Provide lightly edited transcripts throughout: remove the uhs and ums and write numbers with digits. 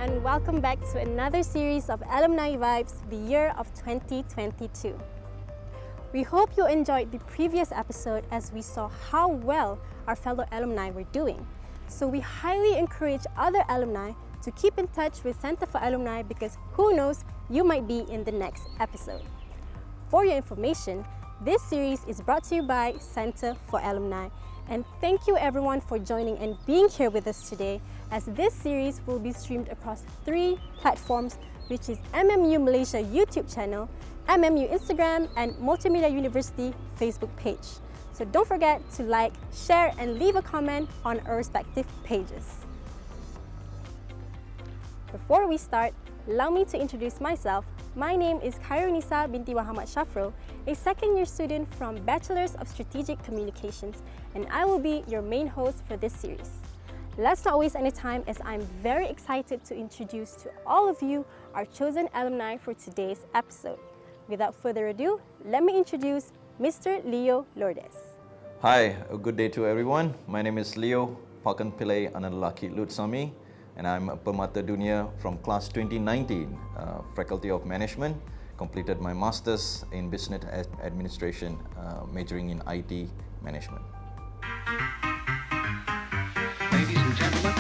and welcome back to another series of Alumni Vibes, the year of 2022. We hope you enjoyed the previous episode as we saw how well our fellow alumni were doing. So we highly encourage other alumni to keep in touch with Center for Alumni because who knows, you might be in the next episode. For your information, this series is brought to you by Center for Alumni. And thank you everyone for joining and being here with us today, as this series will be streamed across 3 platforms, which is MMU Malaysia YouTube channel, MMU Instagram, and Multimedia University Facebook page. So don't forget to like, share, and leave a comment on our respective pages. Before we start, allow me to introduce myself. My name is Khairunisa binti Muhammad Shafrul, a second-year student from Bachelor's of Strategic Communications, and I will be your main host for this series. Let's not waste any time as I'm very excited to introduce to all of you our chosen alumni for today's episode. Without further ado, let me introduce Mr. Leo Lourdes. Hi, a good day to everyone. My name is Leo Pakan Pillai Analaki Lutsami, and I'm a Permata Dunia from class 2019, Faculty of Management. Completed my Masters in Business Administration, majoring in IT Management. Ladies and gentlemen.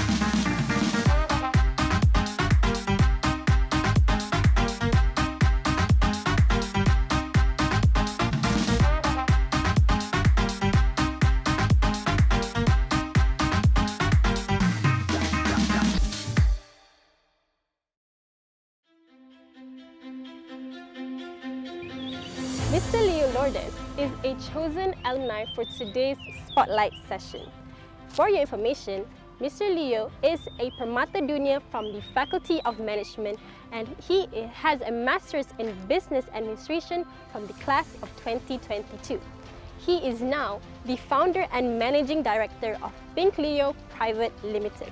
Mr. Leo Lourdes is a chosen alumni for today's Spotlight session. For your information, Mr. Leo is a Permata Dunia from the Faculty of Management, and he has a Master's in Business Administration from the class of 2022. He is now the founder and managing director of Think Leo Private Limited.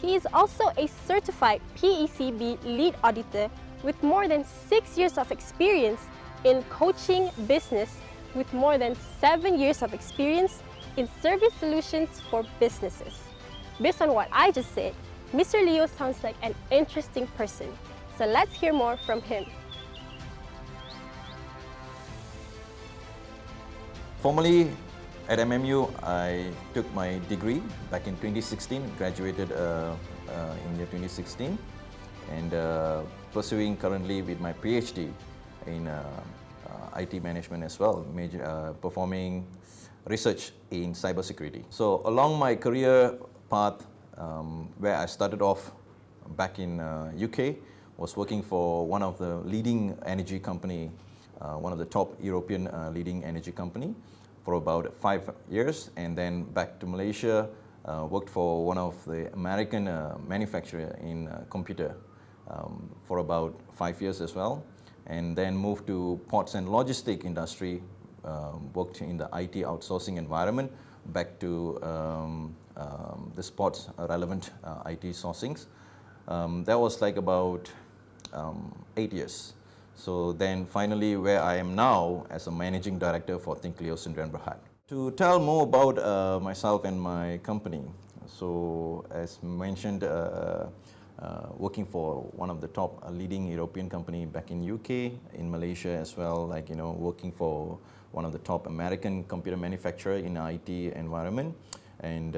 He is also a certified PECB lead auditor with more than 6 years of experience in coaching business, with more than 7 years of experience in service solutions for businesses. Based on what I just said, Mr. Leo sounds like an interesting person. So let's hear more from him. Formally, at MMU, I took my degree back in 2016, graduated in year 2016, and pursuing currently with my PhD in IT management as well, performing research in cybersecurity. So along my career path, where I started off back in UK, was working for one of the leading energy company, one of the top European leading energy company for about 5 years, and then back to Malaysia, worked for one of the American manufacturer in computer for about 5 years as well, and then moved to ports and logistic industry, worked in the IT outsourcing environment, back to the sports relevant IT sourcings. That was like about 8 years. So then finally where I am now as a managing director for Think Leo Sdn Bhd. To tell more about myself and my company, so as mentioned, working for one of the top leading European company back in UK, in Malaysia as well, like, you know, working for one of the top American computer manufacturer in IT environment, and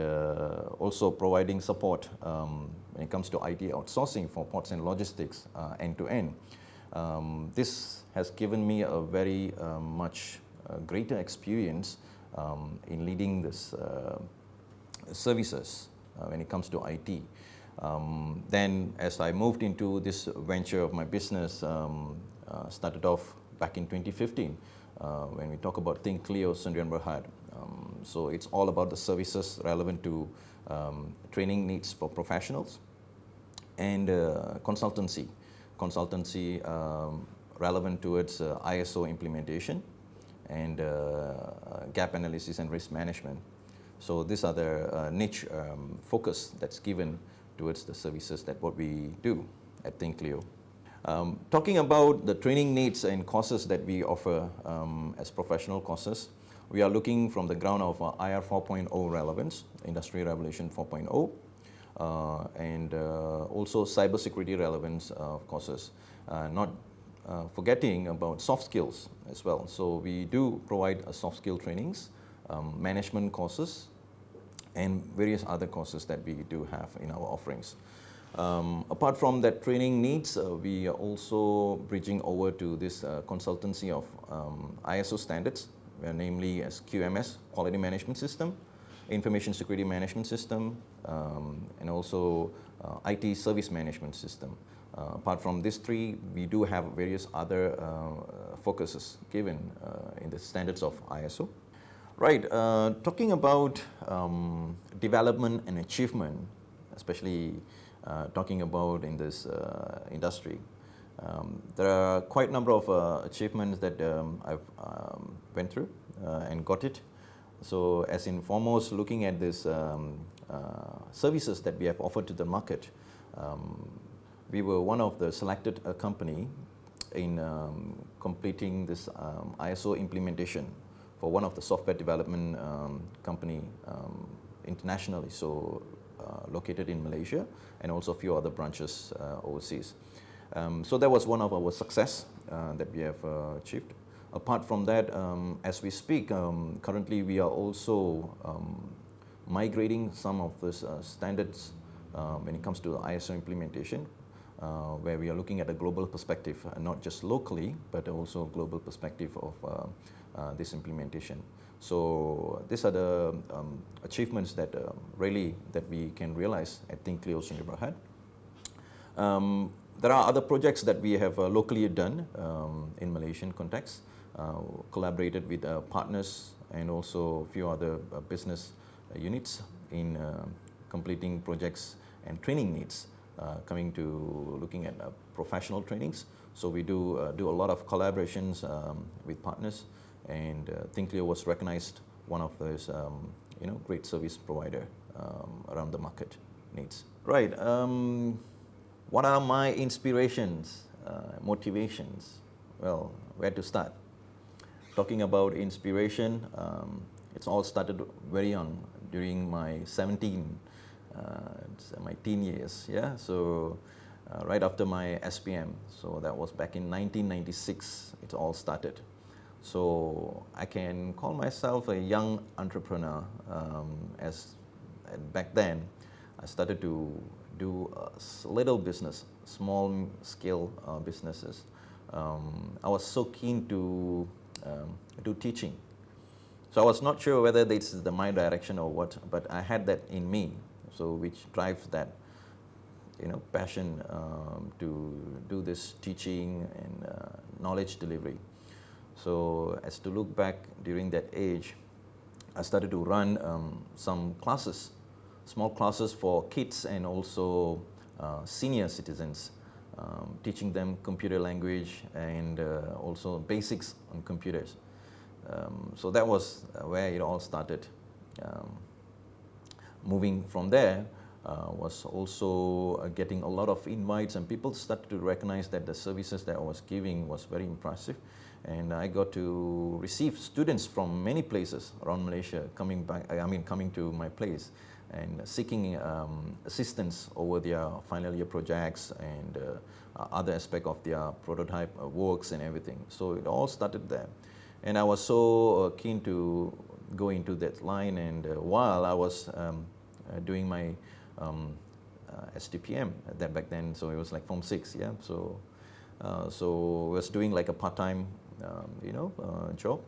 also providing support when it comes to IT outsourcing for ports and logistics end to end. This has given me a very much greater experience in leading this services when it comes to IT. Then as I moved into this venture of my business, started off back in 2015, when we talk about Think Leo Sdn Bhd. So it's all about the services relevant to training needs for professionals, and consultancy relevant towards ISO implementation, and gap analysis and risk management. So these are the niche focus that's given towards the services that what we do at Think Leo. Talking about the training needs and courses that we offer as professional courses, we are looking from the ground of IR 4.0 relevance, Industry Revolution 4.0. and also cybersecurity relevance courses, not forgetting about soft skills as well. So we do provide soft skill trainings, management courses, and various other courses that we do have in our offerings. Apart from that training needs, we are also bridging over to this consultancy of ISO standards, namely as QMS, Quality Management System, Information Security Management System, and also IT Service Management System. Apart from these three, we do have various other focuses given in the standards of ISO. Right, talking about development and achievement, especially talking about in this industry, there are quite a number of achievements that I've went through and got it. So as in foremost, looking at this services that we have offered to the market, we were one of the selected company in completing this ISO implementation for one of the software development company internationally, so located in Malaysia and also a few other branches overseas. So that was one of our success that we have achieved. Apart from that, as we speak, currently we are also migrating some of these standards when it comes to the ISO implementation, where we are looking at a global perspective, not just locally, but also global perspective of this implementation. So these are the achievements that really that we can realize at Think Leo Sdn Bhd. There are other projects that we have locally done in Malaysian context, collaborated with partners and also a few other business units in completing projects and training needs, coming to looking at professional trainings. So we do a lot of collaborations with partners, and Think Leo was recognized one of those great service provider around the market needs. Right. What are my inspirations, motivations? Well, where to start? Talking about inspiration, it's all started very young, during my my teen years. Yeah, so right after my SPM, so that was back in 1996. It all started. So I can call myself a young entrepreneur, as back then I started to do a little business, small scale businesses. I was so keen to do teaching. So I was not sure whether this is my direction or what, but I had that in me, so which drives that passion to do this teaching and knowledge delivery. So as to look back during that age, I started to run some classes, small classes for kids and also senior citizens, teaching them computer language and also basics on computers. So that was where it all started. Moving from there was also getting a lot of invites, and people started to recognize that the services that I was giving was very impressive. And I got to receive students from many places around Malaysia coming to my place and seeking assistance over their final year projects and other aspect of their prototype works and everything. So it all started there. And I was so keen to go into that line, and while I was doing my STPM that back then, so it was like Form 6, yeah. So I was doing like a part-time job.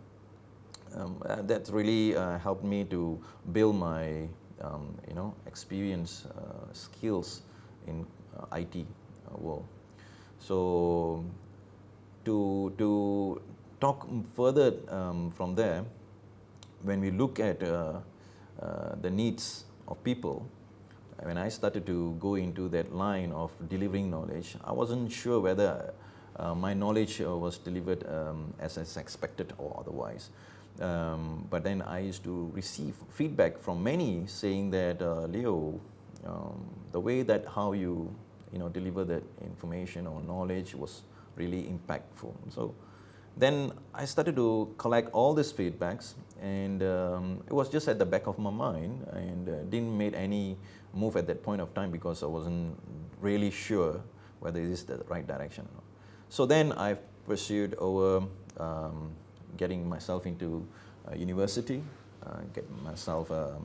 That really helped me to build my experience, skills in IT world. So to talk further from there, when we look at the needs of people, when I started to go into that line of delivering knowledge, I wasn't sure whether my knowledge was delivered as expected or otherwise. But then I used to receive feedback from many saying that, Leo, the way that how you deliver that information or knowledge was really impactful. So Then I started to collect all these feedbacks, and it was just at the back of my mind, and didn't make any move at that point of time because I wasn't really sure whether it is the right direction or not. So then I pursued over getting myself into university, get myself a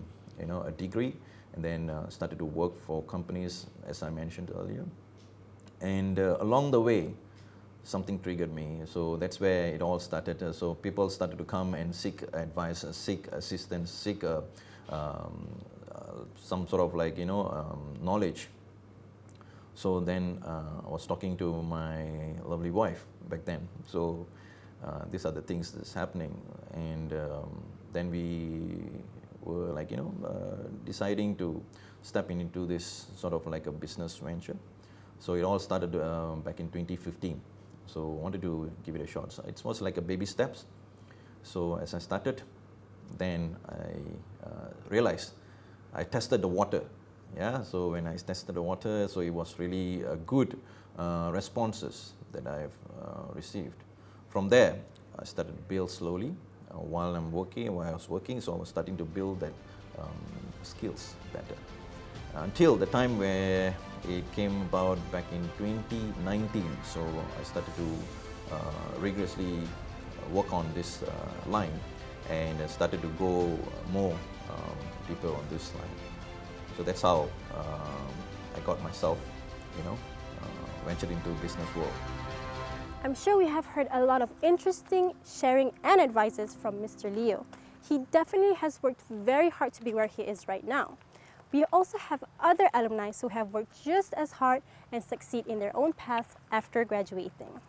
degree, and then started to work for companies, as I mentioned earlier. And along the way, something triggered me. So that's where it all started. So people started to come and seek advice, seek assistance, seek some sort of knowledge. So then I was talking to my lovely wife back then. So these are the things that's happening. And then we were deciding to step into this sort of like a business venture. So it all started back in 2015. So I wanted to give it a shot. So it was like a baby steps. So as I started, then I realized I tested the water. Yeah. So when I tested the water, so it was really good responses that I've received. From there, I started to build slowly while I was working. So I was starting to build that skills better. Until the time where it came about back in 2019. So I started to rigorously work on this line and started to go more deeper on this line. So that's how I got myself, ventured into business world. I'm sure we have heard a lot of interesting sharing and advices from Mr. Leo. He definitely has worked very hard to be where he is right now. We also have other alumni who have worked just as hard and succeed in their own paths after graduating.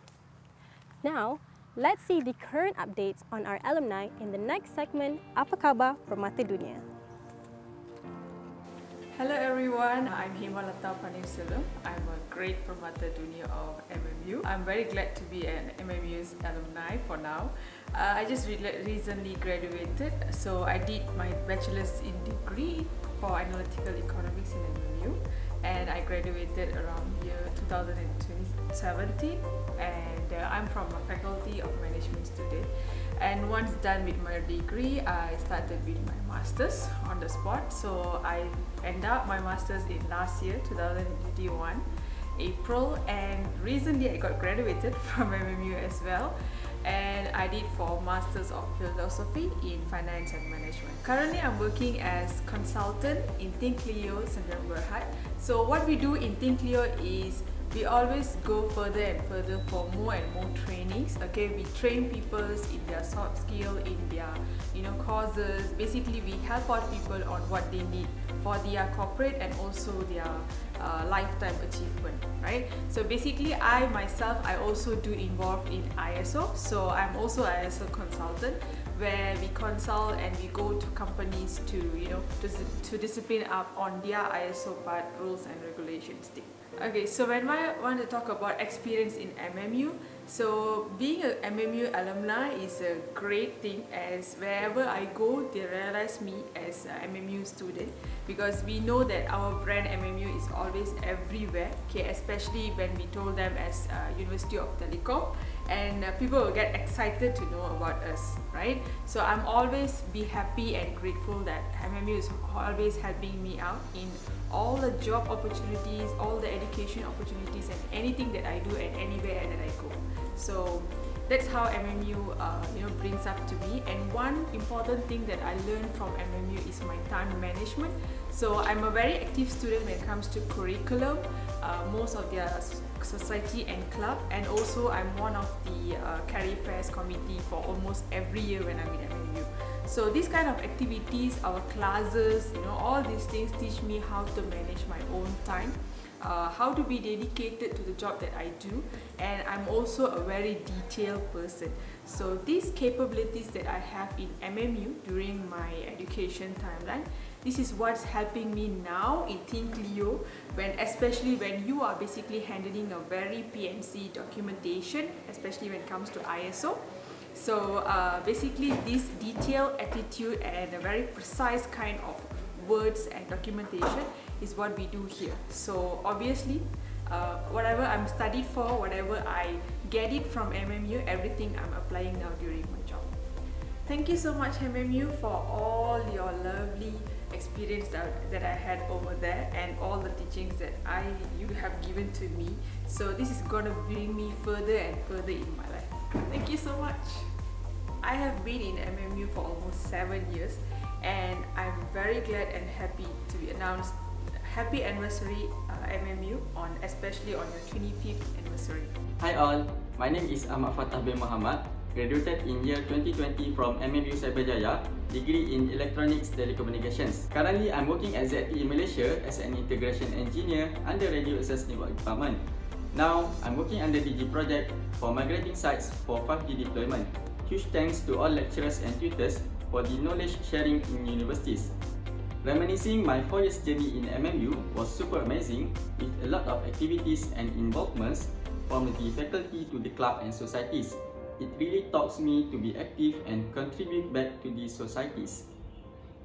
Now, let's see the current updates on our alumni in the next segment, Apa Khabar Permata Dunia. Hello everyone, I'm Himalata Paneerselvam. I'm a great Permata Dunia of MMU. I'm very glad to be an MMU's alumni for now. I just recently graduated, so I did my bachelor's in degree for analytical economics in MMU, and I graduated around year 2017, and I'm from a faculty of management student. And once done with my degree, I started with my master's on the spot. So I ended up my master's in last year, 2021, April, and recently I got graduated from MMU as well. And I did for Masters of Philosophy in Finance and Management. Currently, I'm working as consultant in Think Leo Sdn Bhd. So what we do in Think Leo is we always go further and further for more and more trainings. Okay, we train people in their soft skill, in their courses. Basically, we help out people on what they need for their corporate and also their lifetime achievement, right? So basically, I myself also do involved in ISO. So I'm also an ISO consultant, where we consult and we go to companies to to discipline up on their ISO part rules and regulations thing. Okay, so when I want to talk about experience in MMU, so being a MMU alumni is a great thing, as wherever I go, they realize me as an MMU student, because we know that our brand MMU is always everywhere, okay, especially when we told them as University of Telecom, and people will get excited to know about us, right? So I'm always be happy and grateful that MMU is always helping me out in all the job opportunities, all the education opportunities, and anything that I do and anywhere that I go. So that's how MMU brings up to me. And one important thing that I learned from MMU is my time management. So I'm a very active student when it comes to curriculum, most of their society and club, and also I'm one of the career fairs committee for almost every year when I'm in MMU. So these kind of activities, our classes, all these things teach me how to manage my own time, how to be dedicated to the job that I do, and I'm also a very detailed person. So these capabilities that I have in MMU during my education timeline, this is what's helping me now in Think Leo, especially when you are basically handling a very PNC documentation, especially when it comes to ISO. So basically this detailed attitude and a very precise kind of words and documentation is what we do here. So obviously whatever I'm studied for, whatever I get it from MMU, everything I'm applying now during my job. Thank you so much MMU for all your lovely experience that I had over there and all the teachings that you have given to me. So this is going to bring me further and further in my life. Thank you so much. I have been in MMU for almost 7 years and I'm very glad and happy to be announced happy anniversary MMU especially on your 25th anniversary. Hi all, my name is Ahmad Fatah bin Muhammad, graduated in year 2020 from MMU Cyberjaya, degree in Electronics Telecommunications. Currently, I'm working at ZTE Malaysia as an integration engineer under Radio Access Network Department. Now, I'm working under DG project for migrating sites for 5G deployment. Huge thanks to all lecturers and tutors for the knowledge sharing in universities. Reminiscing my 4 years journey in MMU was super amazing with a lot of activities and involvements from the faculty to the club and societies. It really taught me to be active and contribute back to these societies.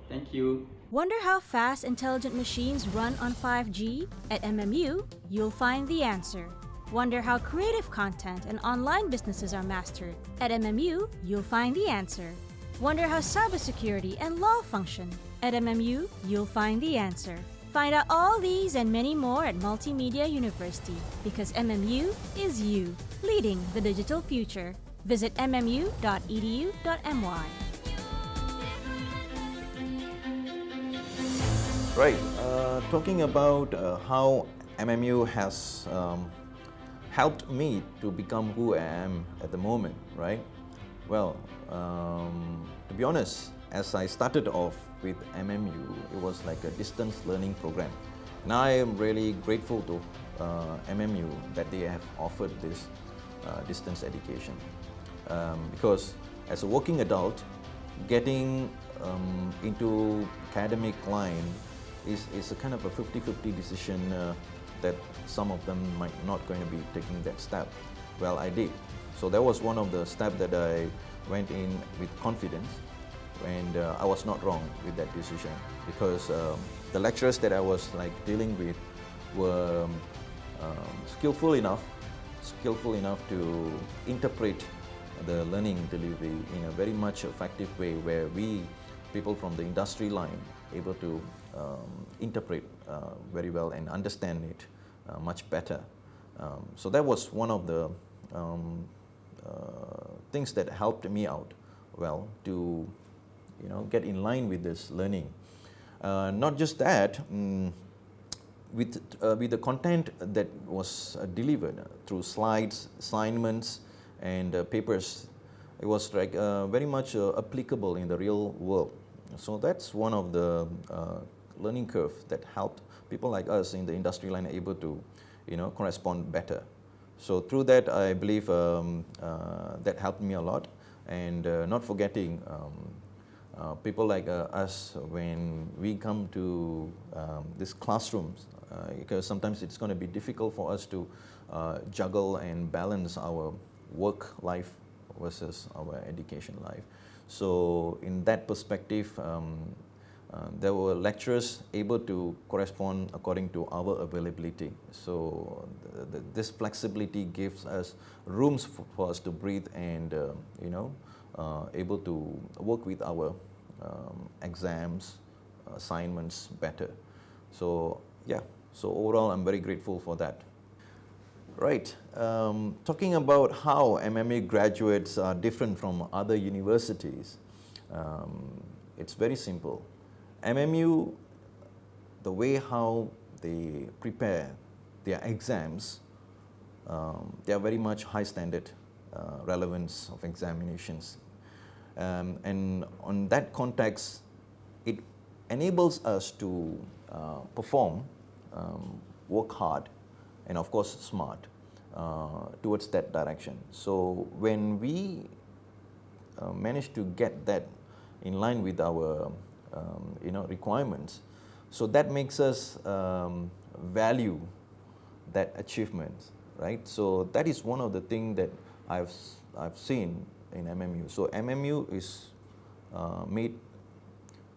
Thank you. Wonder how fast intelligent machines run on 5G? At MMU, you'll find the answer. Wonder how creative content and online businesses are mastered? At MMU, you'll find the answer. Wonder how cybersecurity and law function? At MMU, you'll find the answer. Find out all these and many more at Multimedia University because MMU is you, leading the digital future. Visit mmu.edu.my. Right, talking about how MMU has helped me to become who I am at the moment, right? Well, to be honest, as I started off with MMU, it was like a distance learning program. And I am really grateful to MMU that they have offered this distance education. Because as a working adult, getting into academic line is a kind of a 50-50 decision that some of them might not going to be taking that step. Well, I did. So that was one of the steps that I went in with confidence, and I was not wrong with that decision because the lecturers that I was like dealing with were skillful enough to interpret the learning delivery in a very much effective way where we, people from the industry line, able to interpret very well and understand it much better. So that was one of the things that helped me out well to get in line with this learning. Not just that, with the content that was delivered through slides, assignments, and papers, it was like very much applicable in the real world. So that's one of the learning curve that helped people like us in the industry line able to, correspond better. So through that, I believe that helped me a lot, and not forgetting people like us when we come to these classrooms, because sometimes it's going to be difficult for us to juggle and balance our work life versus our education life. So in that perspective, there were lecturers able to correspond according to our availability. So this flexibility gives us rooms for us to breathe and able to work with our exams, assignments better. So yeah, so overall I'm very grateful for that. Right, talking about how MMU graduates are different from other universities, it's very simple. MMU, the way how they prepare their exams, they are very much high standard relevance of examinations. And on that context, it enables us to perform, work hard, and of course smart towards that direction. So when we manage to get that in line with our requirements, so that makes us value that achievement, right? So that is one of the things that I've seen in MMU. So MMU is made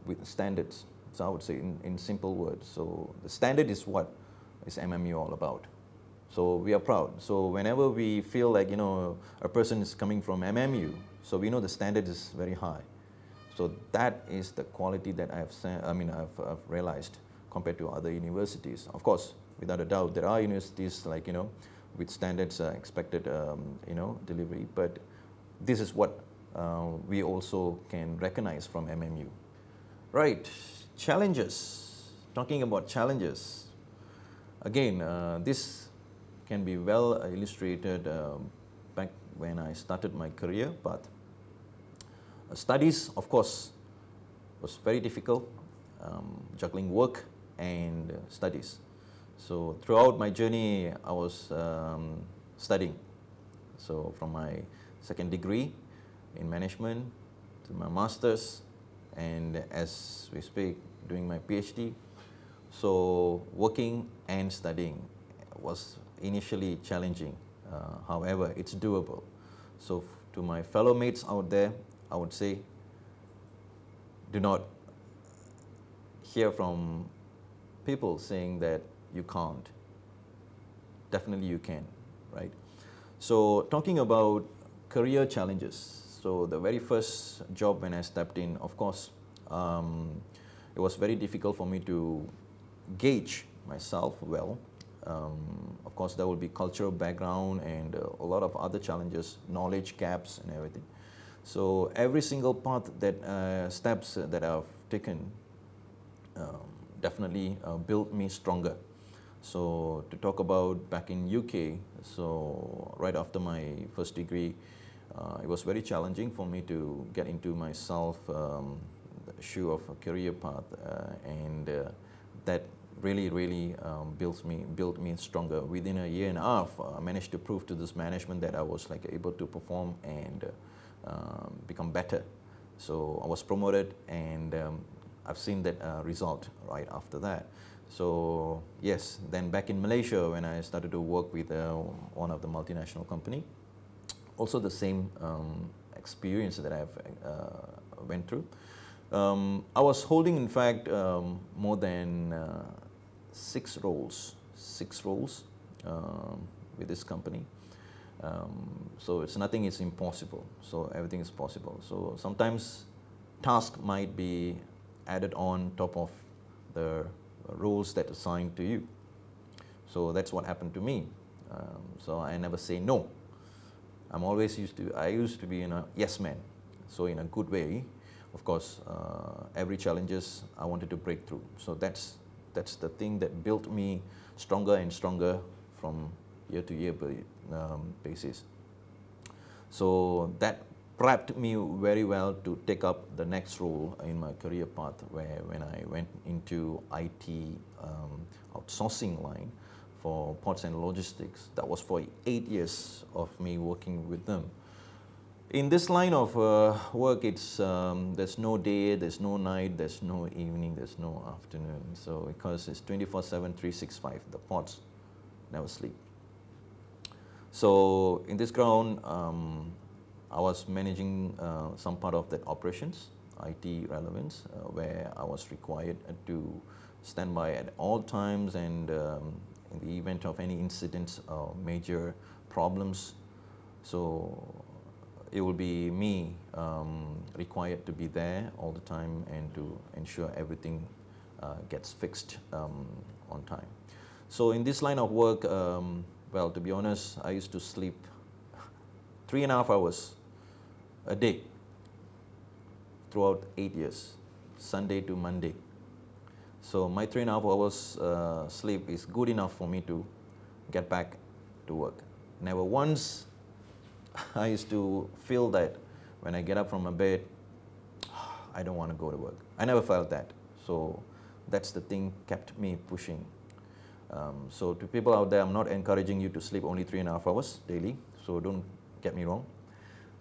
with standards. So I would say in simple words. So the standard is what is MMU all about. So we are proud. So whenever we feel like, you know, a person is coming from MMU, so we know the standard is very high. So that is the quality that I've realized compared to other universities. Of course, without a doubt, there are universities like, you know, with standards expected, you know, delivery, but this is what we also can recognize from MMU. Right, challenges. Talking about challenges, again, this can be well illustrated back when I started my career path. Studies, of course, was very difficult, juggling work and studies. So throughout my journey, I was studying. So from my second degree in management to my master's, and as we speak, doing my PhD. So working and studying was initially challenging. However, it's doable. So to my fellow mates out there, I would say, do not hear from people saying that you can't. Definitely you can, right? So talking about career challenges. So the very first job when I stepped in, of course, it was very difficult for me to gauge myself well. Of course, there will be cultural background and a lot of other challenges, knowledge gaps and everything. So every single path that steps that I've taken definitely built me stronger. So to talk about back in UK, so right after my first degree, it was very challenging for me to get into myself shoe of a career path, and that really built me stronger. Within a year and a half, I managed to prove to this management that I was like able to perform and become better. So I was promoted, and I've seen that result right after that. So yes, then back in Malaysia when I started to work with one of the multinational company, also the same experience that I've went through. I was holding, in fact, more than 6 roles with this company. So it's nothing is impossible. So everything is possible. So sometimes task might be added on top of the roles that are assigned to you. So that's what happened to me. So I never say no. I used to be a yes man. So in a good way, of course, every challenges I wanted to break through. So that's the thing that built me stronger and stronger from year to year basis. So that prepped me very well to take up the next role in my career path, where when I went into IT outsourcing line for ports and logistics. That was for 8 years of me working with them. In this line of work, it's there's no day, there's no night, there's no evening, there's no afternoon. So because it's 24/7, 365, the ports never sleep. So in this ground, I was managing some part of that operations, IT relevance, where I was required to stand by at all times, and in the event of any incidents or major problems. So it will be me required to be there all the time and to ensure everything gets fixed on time. So in this line of work, well, to be honest, I used to sleep 3.5 hours a day throughout 8 years, Sunday to Monday. So my 3.5 hours sleep is good enough for me to get back to work. Never once I used to feel that when I get up from my bed, I don't want to go to work. I never felt that. So that's the thing kept me pushing. So to people out there, I'm not encouraging you to sleep only 3.5 hours daily. So don't get me wrong.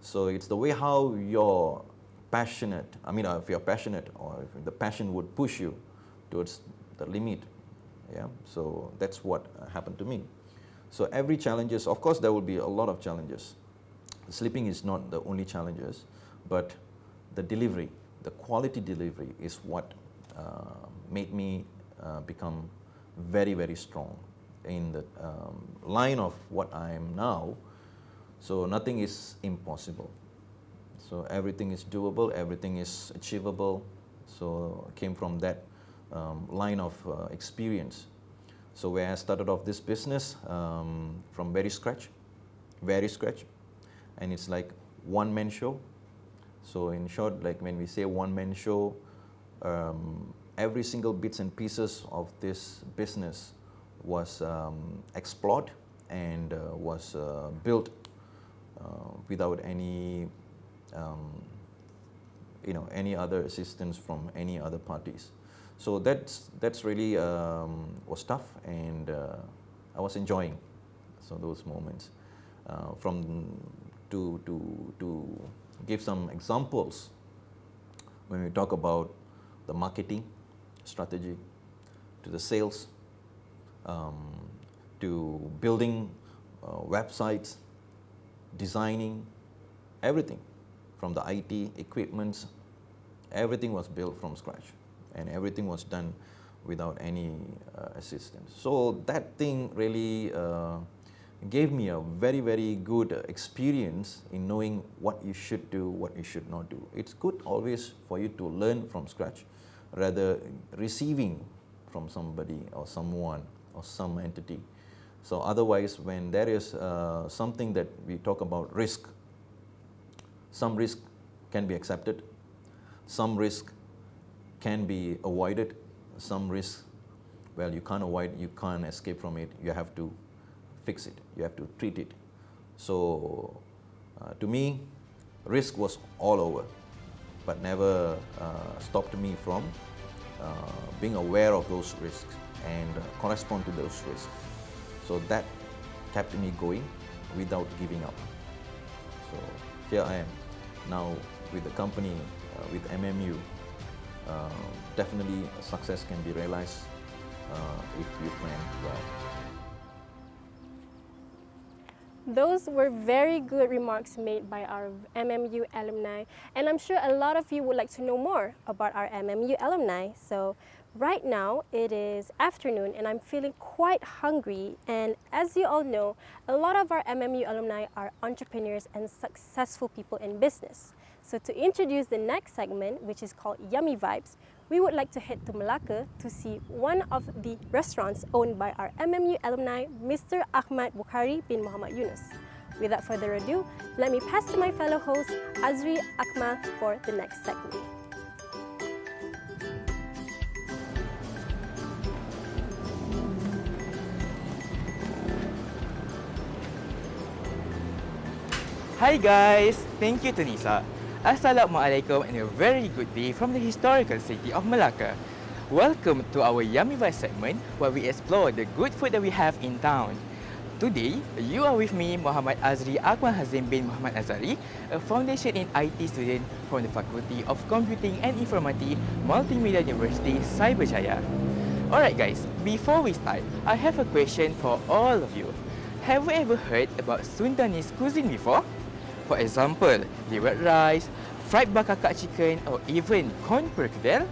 So it's the way how you're passionate. I mean, if you're passionate, or if the passion would push you towards the limit. Yeah. So that's what happened to me. So every challenges, of course, there will be a lot of challenges. Sleeping is not the only challenges, but the delivery, the quality delivery is what made me become very, very strong. in the line of what I am now, so nothing is impossible. So everything is doable, everything is achievable. So I came from that line of experience. So where I started off this business from very scratch, and it's like one-man show. So in short, like when we say one-man show, every single bits and pieces of this business was explored and was built without any, any other assistance from any other parties. So that's really was tough, and I was enjoying those moments. To give some examples, when we talk about the marketing strategy, to the sales, to building websites, designing, everything from the IT equipments, everything was built from scratch, and everything was done without any assistance. So that thing really gave me a very, very good experience in knowing what you should do, what you should not do. It's good always for you to learn from scratch, rather receiving from somebody or someone or some entity. So otherwise, when there is something that we talk about risk, some risk can be accepted, some risk can be avoided, some risk, well, you can't avoid, you can't escape from it, you have to fix it, you have to treat it. So to me, risk was all over, but never stopped me from being aware of those risks and correspond to those risks. So that kept me going without giving up. So here I am now with the company, with MMU. Definitely success can be realized if you plan well. Those were very good remarks made by our MMU alumni, and I'm sure a lot of you would like to know more about our MMU alumni. So right now it is afternoon and I'm feeling quite hungry, and as you all know, a lot of our MMU alumni are entrepreneurs and successful people in business. So to introduce the next segment, which is called Yummy Vibes, we would like to head to Malacca to see one of the restaurants owned by our MMU alumni, Mr. Ahmad Bukhari bin Muhammad Yunus. Without further ado, let me pass to my fellow host, Azri Akmal, for the next segment. Hi guys, thank you Tunisa. Assalamualaikum and a very good day from the historical city of Malacca. Welcome to our Yummy Vibes segment where we explore the good food that we have in town. Today, you are with me, Muhammad Azri Akmal Hazim bin Muhammad Azari, a foundation in IT student from the Faculty of Computing and Informatics, Multimedia University, Cyberjaya. Alright guys, before we start, I have a question for all of you. Have you ever heard about Sundanese cuisine before? For example, liwet rice, fried bakakak chicken, or even corn perkedel?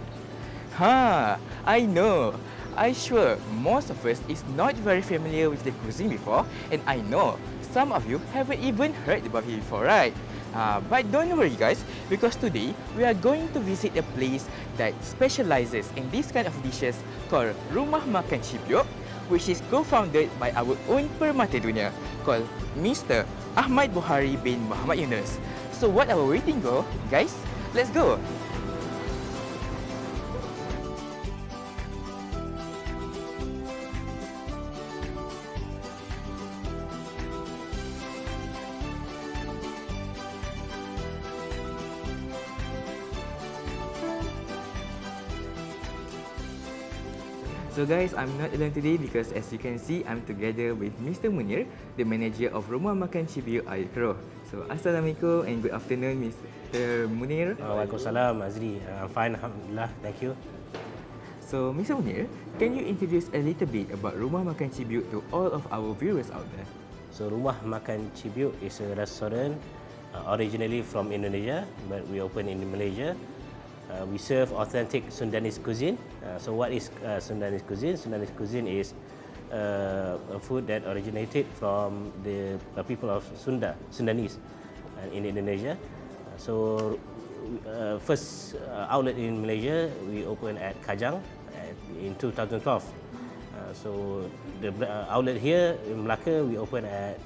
I know. I'm sure most of us is not very familiar with the cuisine before, and I know some of you haven't even heard about it before, right? But don't worry guys, because today we are going to visit a place that specializes in this kind of dishes called Rumah Makan Cibiuk, which is co-founded by our own Permata Dunia called Mr. Ahmad Bukhari bin Muhammad Yunus. So what are we waiting for, guys? Let's go! So guys, I'm not alone today because as you can see, I'm together with Mr. Munir, the manager of Rumah Makan Cibiuk Air Keroh. So Assalamualaikum and good afternoon Mr. Munir. Waalaikumsalam Azri. I'm fine, Alhamdulillah. Thank you. So Mr. Munir, can you introduce a little bit about Rumah Makan Cibiuk to all of our viewers out there? So Rumah Makan Cibiuk is a restaurant originally from Indonesia, but we open in Malaysia. We serve authentic Sundanese cuisine. So what is Sundanese cuisine? Sundanese cuisine is a food that originated from the people of Sundanese in Indonesia. First outlet in Malaysia, we opened at Kajang in 2012. So the outlet here in Melaka, we opened at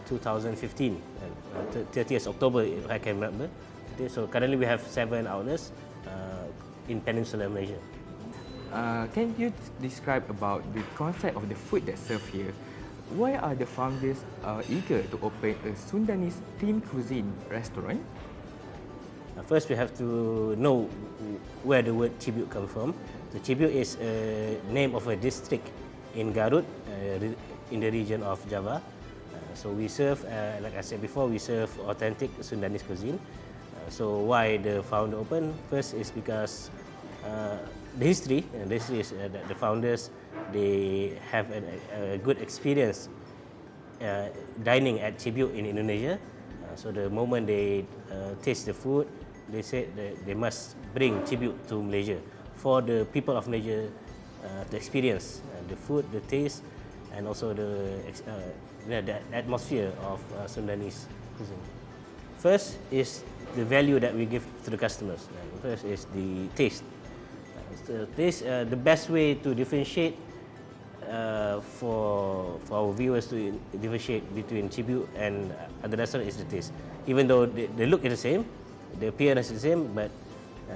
2015, 30th October, if I can remember. So currently we have 7 outlets in Peninsular Malaysia. Can you describe about the concept of the food that's served here? Why are the founders eager to open a Sundanese themed cuisine restaurant? First, we have to know where the word Cibut comes from. So Cibut is a name of a district in Garut, in the region of Java. So we serve, like I said before, we serve authentic Sundanese cuisine. So why the founder opened? First is because the history is that the founders, they have a good experience dining at Cibut in Indonesia. So the moment they taste the food, they said that they must bring Cibut to Malaysia for the people of Malaysia to experience the food, the taste, and also the atmosphere of Sundanese cuisine. First is the value that we give to the customers. First is the taste. The best way to differentiate for our viewers to differentiate between Cibut and other restaurants is the taste. Even though the look is the same, the appearance is the same, but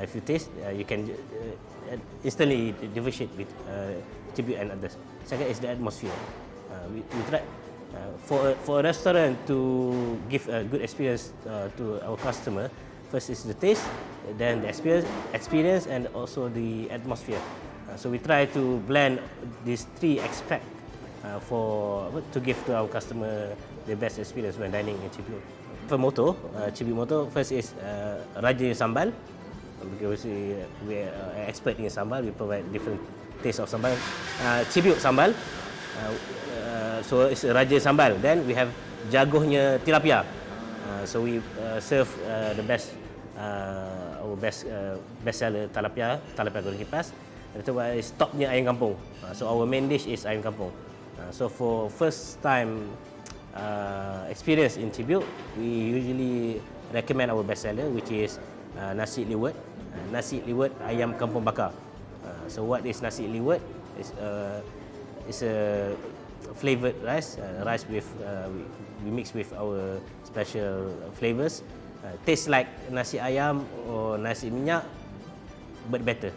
if you taste, you can instantly differentiate with Cibut and others. Second is the atmosphere. We try for a restaurant to give a good experience to our customer. First is the taste, then the experience, and also the atmosphere. So we try to blend these 3 aspects to give to our customer the best experience when dining in Cibut. For motto, Cibut motto, first is Raja Sambal, because we are expert in sambal. We provide different taste of sambal. Cibut sambal, so it's Raja Sambal. Then we have jagohnya tilapia. So we serve the best, our best seller tilapia goreng kipas. And the third is topnya ayam kampung. So our main dish is ayam kampung. So for first time experience in Cibut, we usually recommend our best seller, which is nasi liwet. Nasi liwet ayam kampung bakar. So what is nasi liwet? It's a flavored rice, rice with we mix with our special flavors. Tastes like nasi ayam or nasi minyak, but better.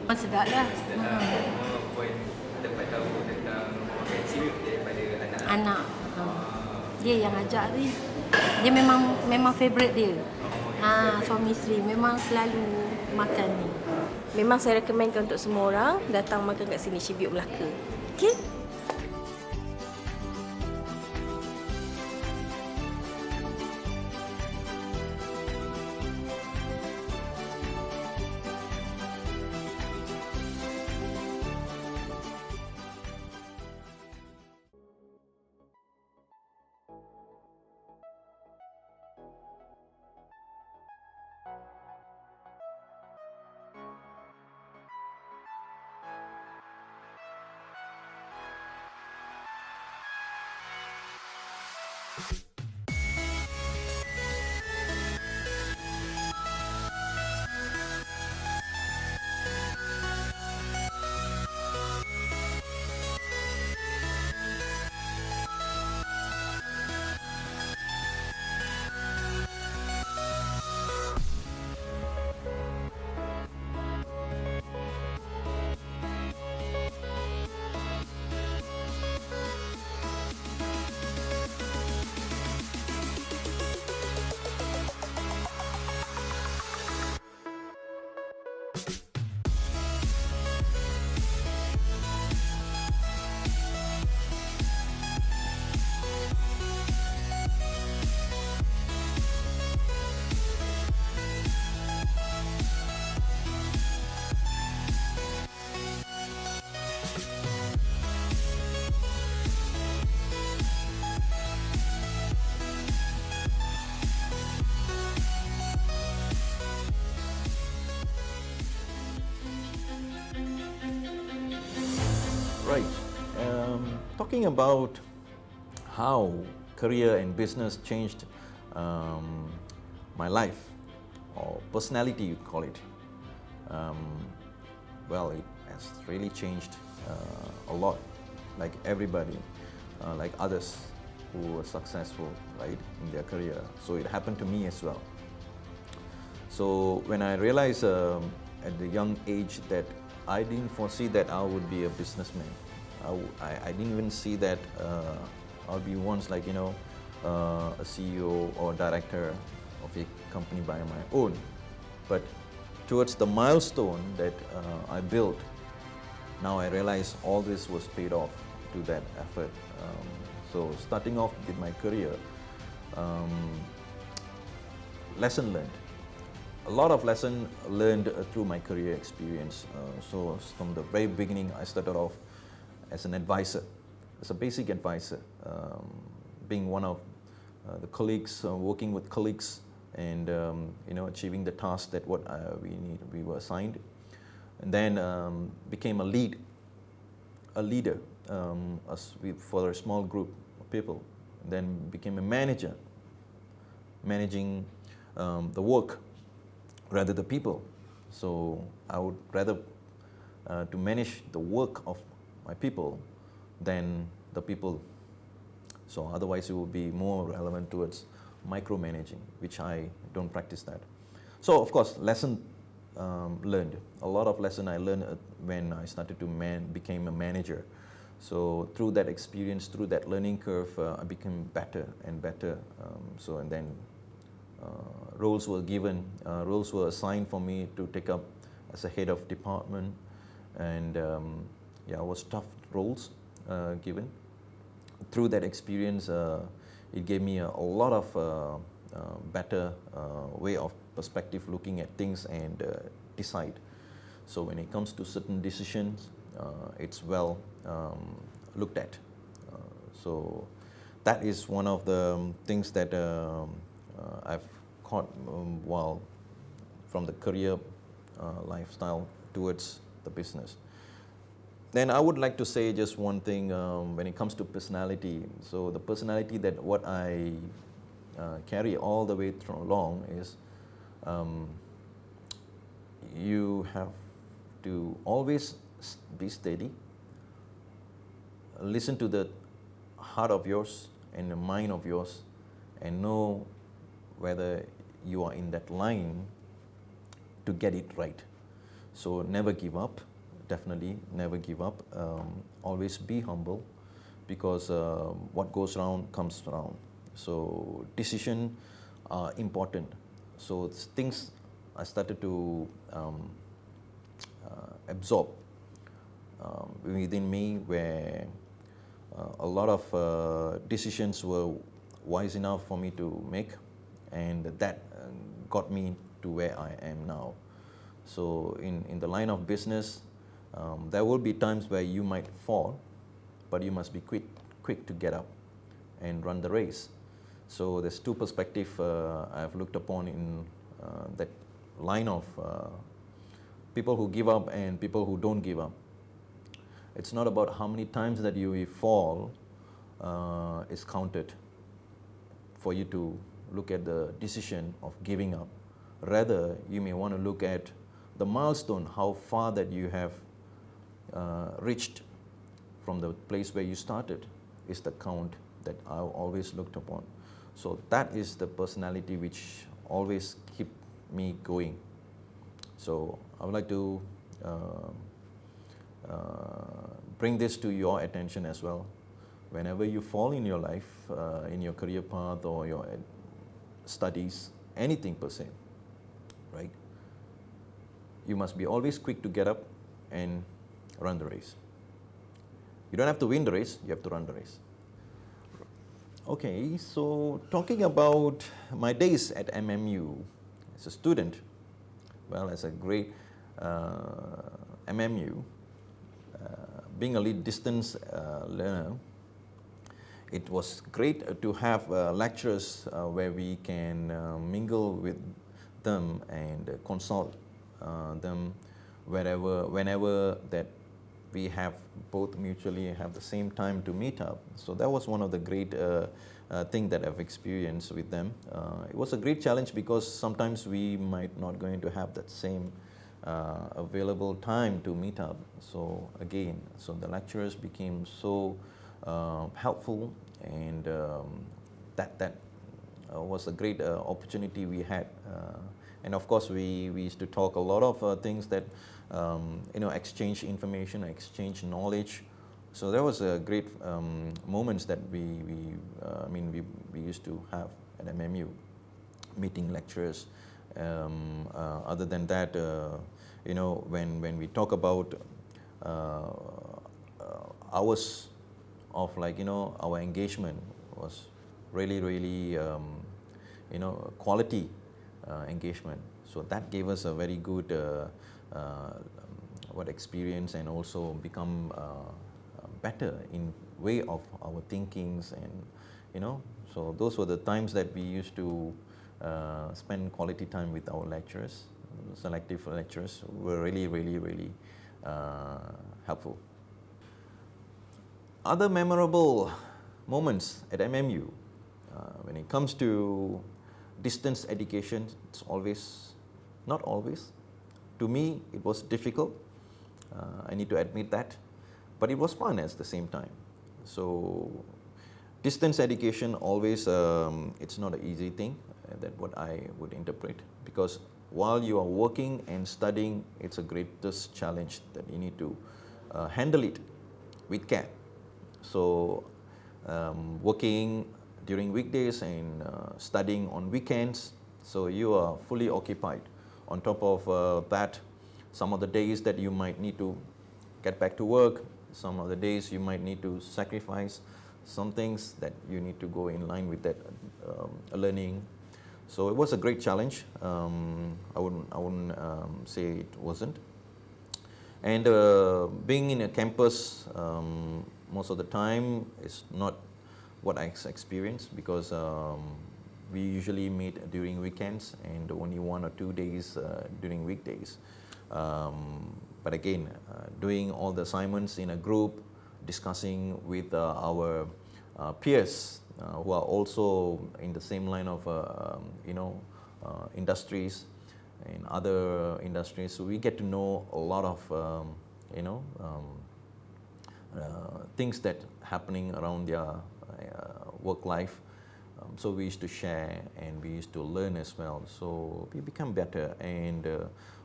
Sedap lah. Puan dapat tahu tentang makan Cibut daripada Anak. Dia yang ajak ni. Dia memang favourite dia. Suami isteri memang selalu makan ni. Memang saya recommendkan untuk semua orang datang makan kat sini, Cibut Melaka. Okey? talking about how career and business changed my life, or personality you call it, well, it has really changed a lot, like everybody, like others who were successful, right, in their career. So it happened to me as well. So when I realized at the young age that I didn't foresee that I would be a businessman. I didn't even see that I'll be once, like, you know, a CEO or director of a company by my own. But towards the milestone that I built, now I realize all this was paid off to that effort. So starting off with my career, lesson learned. A lot of lesson learned through my career experience. So from the very beginning, I started off as an advisor, as a basic advisor, being one of the colleagues, working with colleagues, and you know, achieving the task that what we were assigned, and then became a leader for a small group of people. Then became a manager, managing the work rather the people. So I would rather to manage the work of my people than the people. So otherwise it would be more relevant towards micromanaging, which I don't practice that. So of course, lesson learned. A lot of lesson I learned when I started to became a manager. So through that experience, through that learning curve, I became better and better. And then roles were given, roles were assigned for me to take up as a head of department, and yeah, it was tough roles given. Through that experience, it gave me a lot of better way of perspective looking at things and decide. So when it comes to certain decisions, it's well looked at. So that is one of the things that I've caught while from the career lifestyle towards the business. Then I would like to say just one thing when it comes to personality. So the personality that what I carry all the way through along is you have to always be steady, listen to the heart of yours and the mind of yours, and know whether you are in that line to get it right. So never give up, definitely never give up. Always be humble, because what goes around comes around. So decisions are important. So things I started to absorb within me, where a lot of decisions were wise enough for me to make, and that got me to where I am now. So in the line of business, there will be times where you might fall, but you must be quick to get up and run the race. So there's two perspectives I've looked upon in that line of people who give up and people who don't give up. It's not about how many times that you fall is counted for you to look at the decision of giving up. Rather, you may want to look at the milestone, how far that you have reached from the place where you started is the count that I've always looked upon. So that is the personality which always keep me going. So I would like to bring this to your attention as well. Whenever you fall in your life, in your career path or your studies, anything per se, right? You must be always quick to get up and run the race. You don't have to win the race, you have to run the race. Okay, so talking about my days at MMU as a student, well, as a great MMU, being a lead distance learner, it was great to have lecturers where we can mingle with them and consult them whenever that we have both mutually have the same time to meet up. So that was one of the great thing that I've experienced with them. It was a great challenge because sometimes we might not going to have that same available time to meet up. So again, so the lecturers became so helpful, and that was a great opportunity we had. And of course, we used to talk a lot of things that, exchange information, exchange knowledge. So there was a great moments that we used to have at MMU, meeting lecturers. Other than that, when we talk about hours of our engagement was really quality engagement. So that gave us a very good experience, and also become better in way of our thinkings, and so those were the times that we used to spend quality time with our lecturers. Selective lecturers were really helpful. Other memorable moments at MMU, when it comes to distance education, it's always, not always, to me it was difficult, I need to admit that, but it was fun at the same time. So distance education always, it's not an easy thing, that what I would interpret, because while you are working and studying, it's a greatest challenge that you need to handle it with care. So working during weekdays and studying on weekends, so you are fully occupied. On top of that, some of the days that you might need to get back to work, some of the days you might need to sacrifice some things that you need to go in line with that learning. So it was a great challenge. I wouldn't say it wasn't. And being in a campus most of the time is not what I experienced, because we usually meet during weekends and only 1 or 2 days during weekdays. But again, doing all the assignments in a group, discussing with our peers who are also in the same line of industries and other industries, so we get to know a lot of things that happening around their work life. So we used to share and we used to learn as well. So we become better, and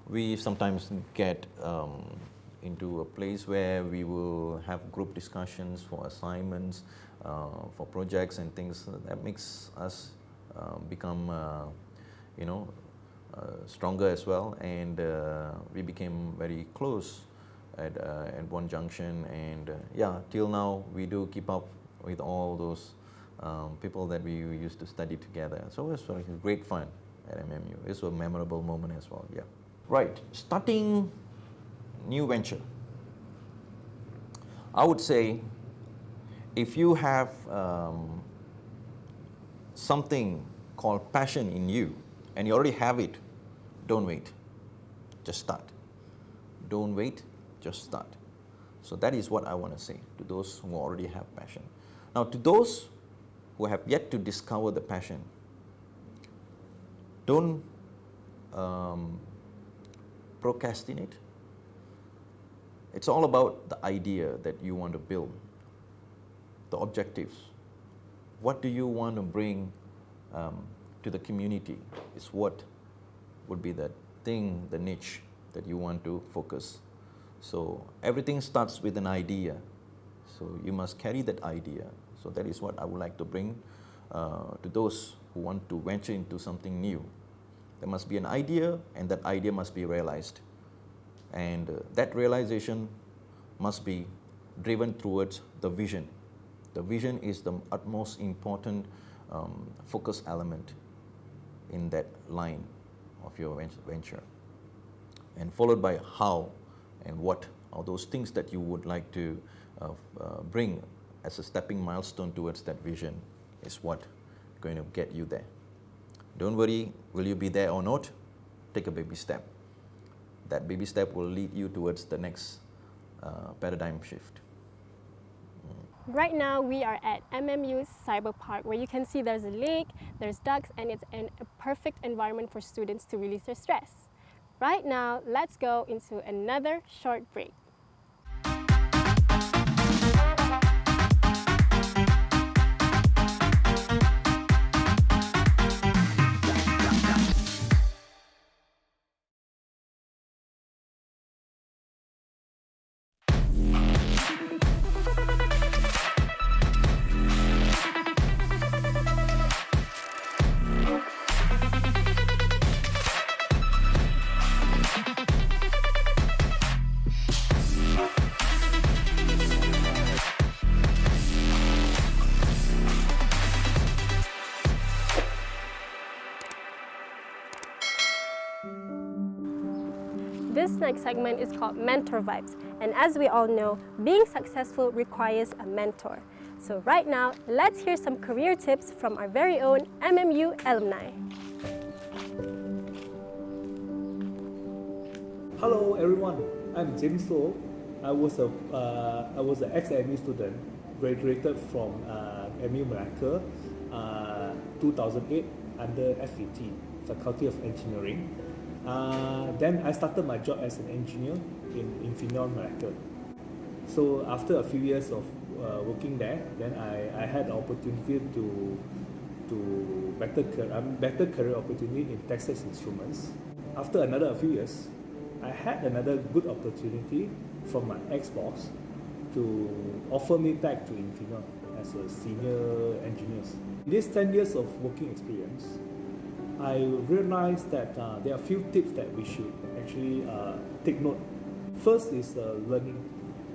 we sometimes get into a place where we will have group discussions for assignments, for projects and things. That makes us become stronger as well, and we became very close at one junction, and till now we do keep up with all those people that we used to study together. So it was great fun at MMU. It's a memorable moment as well. Yeah. Right. Starting new venture. I would say, if you have something called passion in you and you already have it, don't wait. Just start. Don't wait, just start. So that is what I want to say to those who already have passion. Now, to those who have yet to discover the passion, don't procrastinate. It's all about the idea that you want to build, the objectives. What do you want to bring to the community is what would be the thing, the niche that you want to focus. So everything starts with an idea. So you must carry that idea. So that is what I would like to bring to those who want to venture into something new. There must be an idea, and that idea must be realized. And that realization must be driven towards the vision. The vision is the utmost important focus element in that line of your venture. And followed by how and what are those things that you would like to bring as a stepping milestone towards that vision is what going to get you there. Don't worry, will you be there or not? Take a baby step. That baby step will lead you towards the next paradigm shift. Right now we are at MMU's Cyber Park, where you can see there's a lake, there's ducks, and it's a perfect environment for students to release their stress. Right now, let's go into another short break. This next segment is called Mentor Vibes, and as we all know, being successful requires a mentor. So right now, let's hear some career tips from our very own MMU alumni. Hello everyone, I'm James So. I was an ex-MU student, graduated from MU Malacca 2008 under FET, Faculty of Engineering. Then I started my job as an engineer in Entrepreneurial, Malacca. So after a few years of working there, then I had the opportunity to better career opportunity in Texas Instruments. After a few years, I had another good opportunity from my ex-boss to offer me back to Infineon as a senior engineer. In these 10 years of working experience, I realized that there are a few tips that we should actually take note. First is learning.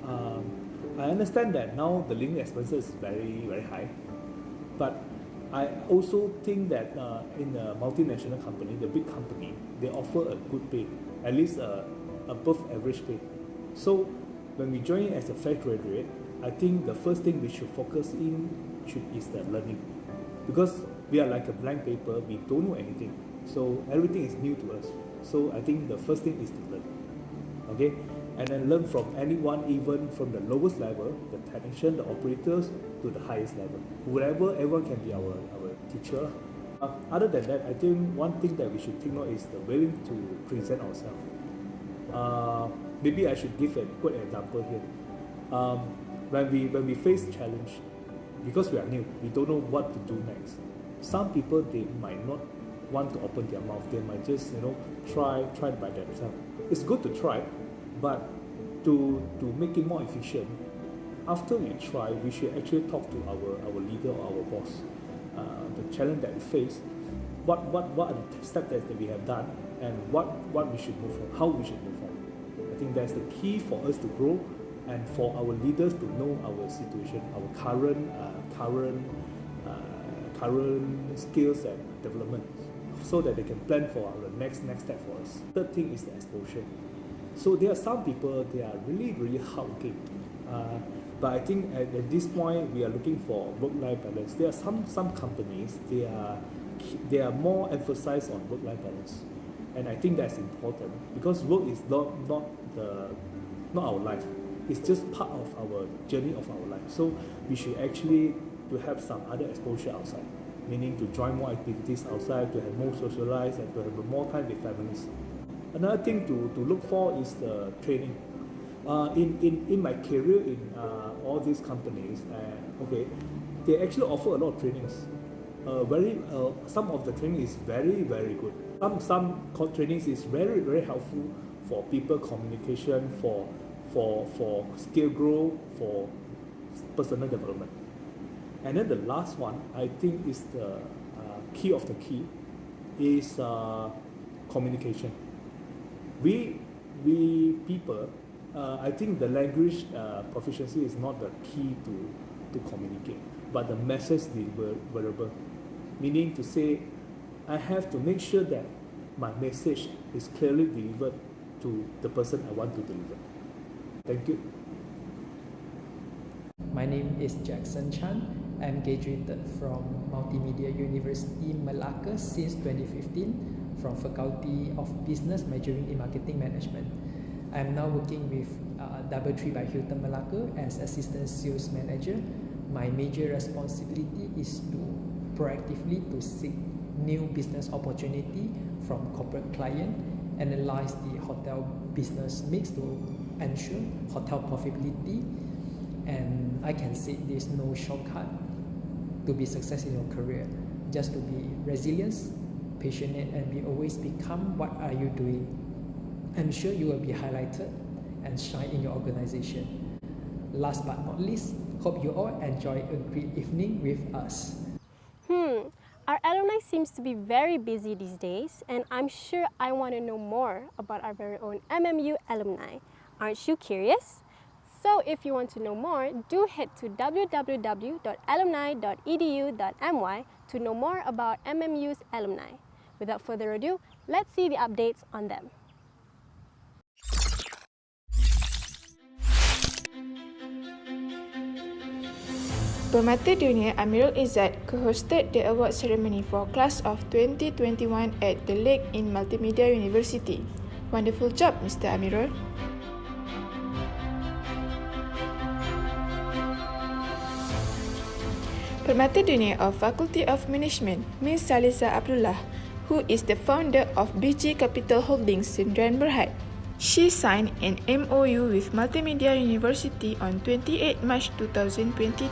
I understand that now the living expenses is very, very high, but I also think that in a multinational company, the big company, they offer a good pay, at least above average pay. So when we join as a fresh graduate, I think the first thing we should focus is the learning, because we are like a blank paper, we don't know anything. So everything is new to us. So I think the first thing is to learn. Okay? And then learn from anyone, even from the lowest level, the technician, the operators, to the highest level. Everyone can be our teacher. Other than that, I think one thing that we should take note is the willing to present ourselves. Maybe I should give a good example here. When we face challenge, because we are new, we don't know what to do next. Some people, they might not want to open their mouth. They might just try by themselves. It's good to try, but to make it more efficient, after we try, we should actually talk to our leader or our boss. The challenge that we face, what are the steps that we have done, and what we should move on, how we should move on. I think that's the key for us to grow, and for our leaders to know our situation, our current skills and development, so that they can plan for our next step for us. Third thing is the exposure. So there are some people, they are really, really hardworking. But I think at this point, we are looking for work-life balance. There are some companies, they are more emphasized on work-life balance. And I think that's important, because work is not our life. It's just part of our journey of our life. So we should actually to have some other exposure outside, meaning to join more activities outside, to have more socialize, and to have more time with families. Another thing to look for is the training. In my career in all these companies, they actually offer a lot of trainings. Some of the training is very, very good. Some trainings is very, very helpful for people communication, for skill growth, for personal development. And then the last one, I think, is the key of the key, is communication. We people, I think the language proficiency is not the key to communicate, but the message deliverable. Meaning to say, I have to make sure that my message is clearly delivered to the person I want to deliver. Thank you. My name is Jackson Chan. I'm graduated from Multimedia University Malacca since 2015 from Faculty of Business majoring in Marketing Management. I'm now working with Doubletree by Hilton Malacca as Assistant Sales Manager. My major responsibility is to proactively to seek new business opportunity from corporate client, analyze the hotel business mix to ensure hotel profitability, and I can say there's no shortcut to be success in your career. Just to be resilient, patient, and be always become what are you doing. I'm sure you will be highlighted and shine in your organization. Last but not least, hope you all enjoy a great evening with us. Our alumni seems to be very busy these days, and I'm sure I want to know more about our very own MMU alumni. Aren't you curious? So if you want to know more, do head to www.alumni.edu.my to know more about MMU's alumni. Without further ado, let's see the updates on them. Permata Dunia Amirul Izzat co-hosted the award ceremony for class of 2021 at the Lake in Multimedia University. Wonderful job, Mr. Amirul. Permata Dunia of Faculty of Management, Ms. Salisa Abdullah, who is the founder of BG Capital Holdings Sdn Bhd. She signed an MOU with Multimedia University on 28 March 2022.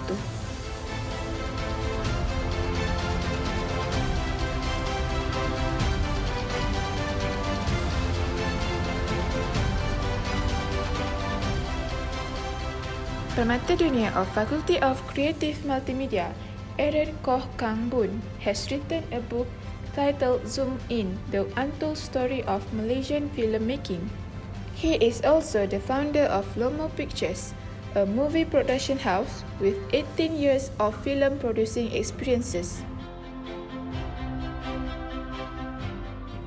Permata Dunia of Faculty of Creative Multimedia, Aaron Koh Kang Boon, has written a book titled Zoom In, The Untold Story of Malaysian Filmmaking. He is also the founder of Lomo Pictures, a movie production house with 18 years of film producing experiences.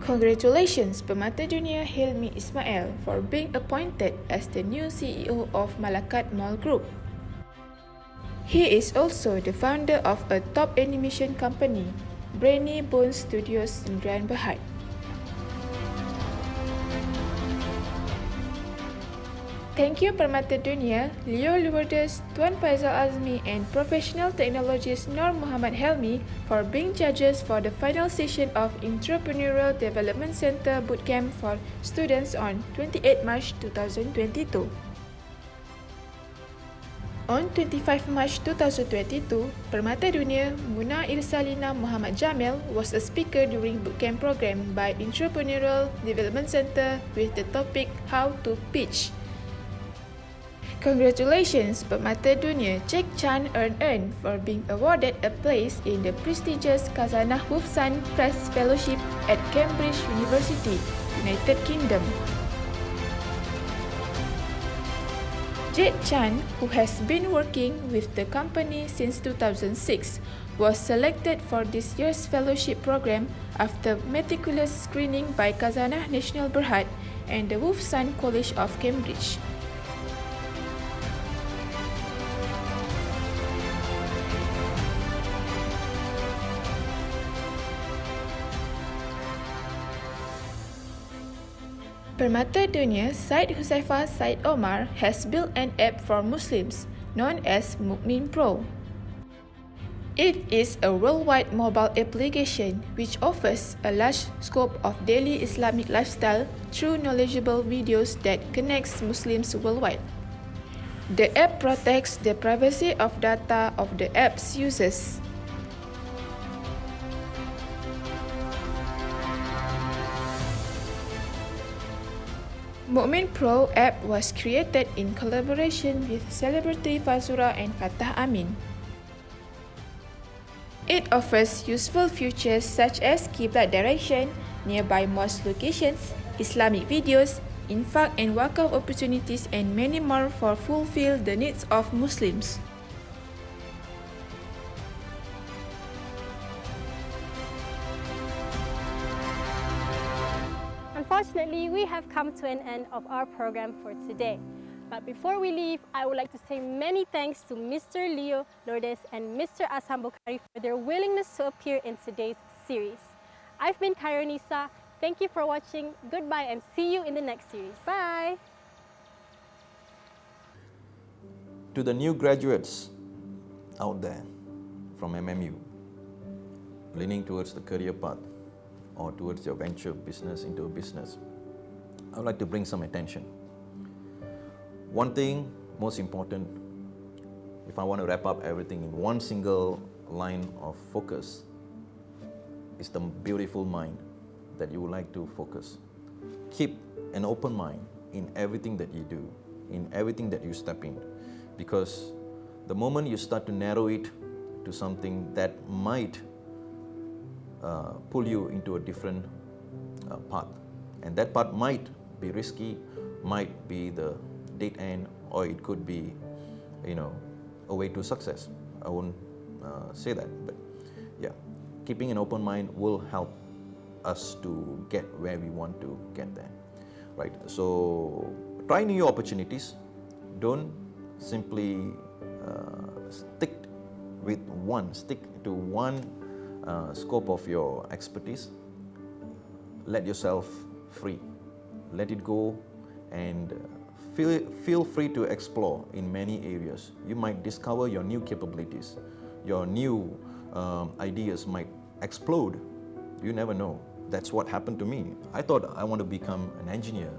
Congratulations, Permata Dunia Hilmi Ismail, for being appointed as the new CEO of Malakat Mall Group. He is also the founder of a top animation company, Brainy Bones Studios Sdn Bhd. Thank you Permata Dunia, Leo Lourdes, Tuan Faizal Azmi and professional technologist Nur Muhammad Helmi for being judges for the final session of Entrepreneurial Development Center Bootcamp for students on 28 March 2022. On 25 March 2022, Permata Dunia Muna Irsalina Muhammad Jamil was a speaker during bootcamp program by Entrepreneurial Development Center with the topic How to Pitch. Congratulations, Permata Dunia Cik Chan Earn for being awarded a place in the prestigious Khazanah Hufsan Press Fellowship at Cambridge University, United Kingdom. Jade Chan, who has been working with the company since 2006, was selected for this year's fellowship program after meticulous screening by Khazanah National Berhad and the Wolfson College of Cambridge. Permata Dunia Syed Huzaifah Syed Omar has built an app for Muslims known as Mukmin Pro. It is a worldwide mobile application which offers a large scope of daily Islamic lifestyle through knowledgeable videos that connects Muslims worldwide. The app protects the privacy of data of the app's users. Mukmin Pro app was created in collaboration with celebrity Fazura and Fatah Amin. It offers useful features such as Qiblat direction, nearby mosque locations, Islamic videos, infaq and wakaf opportunities and many more for fulfill the needs of Muslims. Unfortunately, we have come to an end of our program for today. But before we leave, I would like to say many thanks to Mr. Leo Lourdes and Mr. Asham Bukhari for their willingness to appear in today's series. I've been Khairunisa. Thank you for watching. Goodbye and see you in the next series. Bye! to the new graduates out there from MMU, leaning towards the career path or towards your venture business into a business, I would like to bring some attention. One thing, most important, if I want to wrap up everything in one single line of focus, is the beautiful mind that you would like to focus. Keep an open mind in everything that you do, in everything that you step in, because the moment you start to narrow it to something that might pull you into a different path, and that path might be risky, might be the dead end, or it could be, a way to success. I won't say that, but yeah, keeping an open mind will help us to get where we want to get there, right? So try new opportunities. Don't simply stick to one scope of your expertise. Let yourself free. Let it go, and feel free to explore in many areas. You might discover your new capabilities. Your new ideas might explode. You never know. That's what happened to me. I thought I want to become an engineer,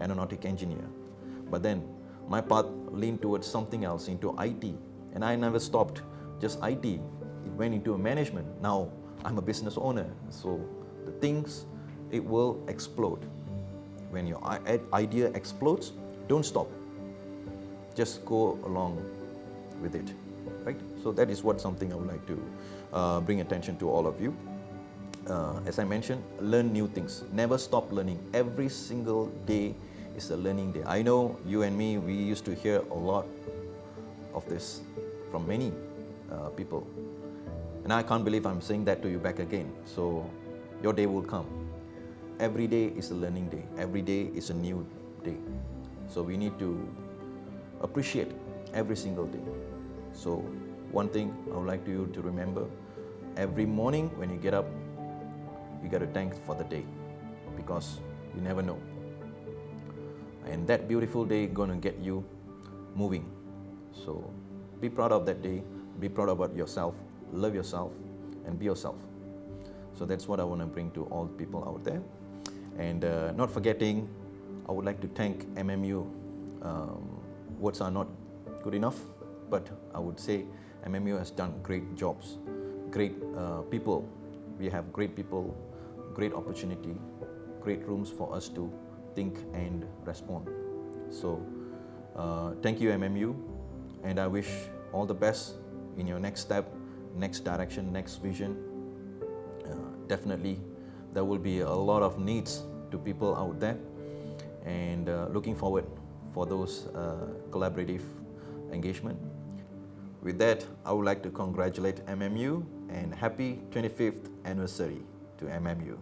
aeronautic engineer. But then my path leaned towards something else, into IT. And I never stopped just IT. It went into management. Now I'm a business owner. So the things, it will explode. When your idea explodes, don't stop. Just go along with it, right? So that is something I would like to bring attention to all of you. As I mentioned, learn new things. Never stop learning. Every single day is a learning day. I know you and me, we used to hear a lot of this from many people. And I can't believe I'm saying that to you back again. So your day will come. Every day is a learning day. Every day is a new day. So we need to appreciate every single day. So one thing I would like you to remember, every morning when you get up, you got to thank for the day, because you never know. And that beautiful day gonna get you moving. So be proud of that day, be proud about yourself, love yourself, and be yourself. So that's what I want to bring to all people out there. And not forgetting, I would like to thank MMU. Words are not good enough, but I would say MMU has done great jobs, great people. We have great people, great opportunity, great rooms for us to think and respond. So thank you, MMU, and I wish all the best in your next step, next direction, next vision. Definitely there will be a lot of needs to people out there, and looking forward for those collaborative engagement. With that, I would like to congratulate MMU and happy 25th anniversary to MMU.